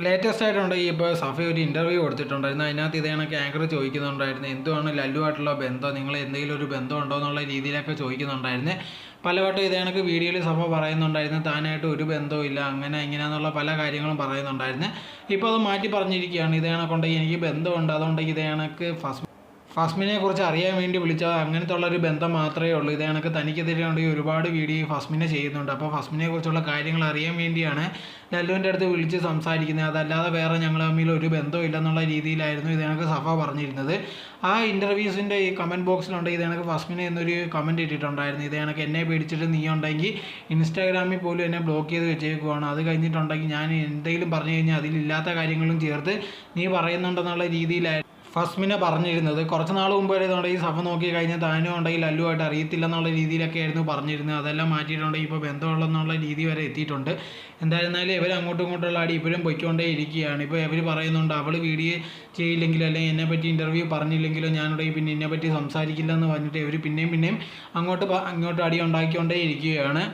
Latest ആയിട്ടുണ്ട് ഇപ്പോൾ സഫ ഒരു ഇൻ്റർവ്യൂ കൊടുത്തിട്ടുണ്ടായിരുന്നു. അതിനകത്ത് ഇത് കണക്ക് ആങ്കർ ചോദിക്കുന്നുണ്ടായിരുന്നു, എന്തുവാണ് ലല്ലുവായിട്ടുള്ള ബന്ധം, നിങ്ങൾ എന്തെങ്കിലും ഒരു ബന്ധം ഉണ്ടോ എന്നുള്ള രീതിയിലൊക്കെ ചോദിക്കുന്നുണ്ടായിരുന്നു. പലവട്ടം ഇത് കണക്ക് വീഡിയോയിൽ സഫ പറയുന്നുണ്ടായിരുന്നു താനായിട്ട് ഒരു ബന്ധവും ഇല്ല, അങ്ങനെ ഇങ്ങനെയെന്നുള്ള പല കാര്യങ്ങളും പറയുന്നുണ്ടായിരുന്നു. ഇപ്പോൾ അത് മാറ്റി പറഞ്ഞിരിക്കുകയാണ്. ഇത് കണക്കുണ്ടെങ്കിൽ എനിക്ക് ബന്ധമുണ്ട്, അതുകൊണ്ടെങ്കിൽ ഇത് കണക്ക് ഫസ്മിനെ കുറിച്ച് അറിയാൻ വേണ്ടി വിളിച്ചാൽ അങ്ങനത്തെ ഉള്ളൊരു ബന്ധം മാത്രമേ ഉള്ളൂ. ഇത് കണക്ക് തനിക്കെതിരെ ഉണ്ടെങ്കിൽ ഒരുപാട് വീഡിയോ ഫസ്മിനെ ചെയ്യുന്നുണ്ട്. അപ്പോൾ ഫസ്മിനെ കുറിച്ചുള്ള കാര്യങ്ങൾ അറിയാൻ വേണ്ടിയാണ് ലല്ലുവിൻ്റെ അടുത്ത് വിളിച്ച് സംസാരിക്കുന്നത്, അതല്ലാതെ വേറെ ഞങ്ങൾ തമ്മിൽ ഒരു ബന്ധവും ഇല്ലെന്നുള്ള രീതിയിലായിരുന്നു ഇത് കണക്ക് സഫ പറഞ്ഞിരുന്നത്. ആ ഇൻ്റർവ്യൂസിൻ്റെ ഈ കമൻറ്റ് ബോക്സിലുണ്ട് ഇത് കണക്ക് ഫസ്മിനെ എന്നൊരു കമൻറ്റ് ഇട്ടിട്ടുണ്ടായിരുന്നു. ഇത് കണക്ക് എന്നെ പേടിച്ചിട്ട് നീ ഉണ്ടെങ്കിൽ ഇൻസ്റ്റാഗ്രാമിൽ പോലും എന്നെ ബ്ലോക്ക് ചെയ്ത് വെച്ചേക്കുവാണ്, അത് കഴിഞ്ഞിട്ടുണ്ടെങ്കിൽ ഞാൻ എന്തെങ്കിലും പറഞ്ഞു കഴിഞ്ഞാൽ അതിലില്ലാത്ത കാര്യങ്ങളും ചേർത്ത് നീ പറയുന്നുണ്ടെന്നുള്ള രീതിയിലായിരുന്നു ഫസ്മിനെ പറഞ്ഞിരുന്നത്. കുറച്ച് നാൾ മുമ്പ് വരെ ഈ സഫ നോക്കി കഴിഞ്ഞാൽ താനും ഉണ്ടെങ്കിൽ ലല്ലുവായിട്ട് അറിയത്തില്ല എന്നുള്ള രീതിയിലൊക്കെ ആയിരുന്നു പറഞ്ഞിരുന്നത്. അതെല്ലാം മാറ്റിയിട്ടുണ്ടെങ്കിൽ ഇപ്പോൾ ബന്ധമുള്ളെന്നുള്ള രീതി വരെ എത്തിയിട്ടുണ്ട്. എന്തായിരുന്നാലും ഇവർ അങ്ങോട്ടും ഇങ്ങോട്ടുള്ള അടി ഇപ്പോഴും പൊയ്ക്കൊണ്ടേ ഇരിക്കുകയാണ്. ഇപ്പോൾ ഇവർ പറയുന്നുണ്ട് അവൾ വീഡിയോ ചെയ്യില്ലെങ്കിലും അല്ലെങ്കിൽ എന്നെപ്പറ്റി ഇൻ്റർവ്യൂ പറഞ്ഞില്ലെങ്കിലോ ഞാനുണ്ടെങ്കിൽ പിന്നെ എന്നെപ്പറ്റി സംസാരിക്കില്ല എന്ന് പറഞ്ഞിട്ട് ഇവർ പിന്നെയും അങ്ങോട്ട് അടി ഉണ്ടാക്കിക്കൊണ്ടേ ഇരിക്കുകയാണ്.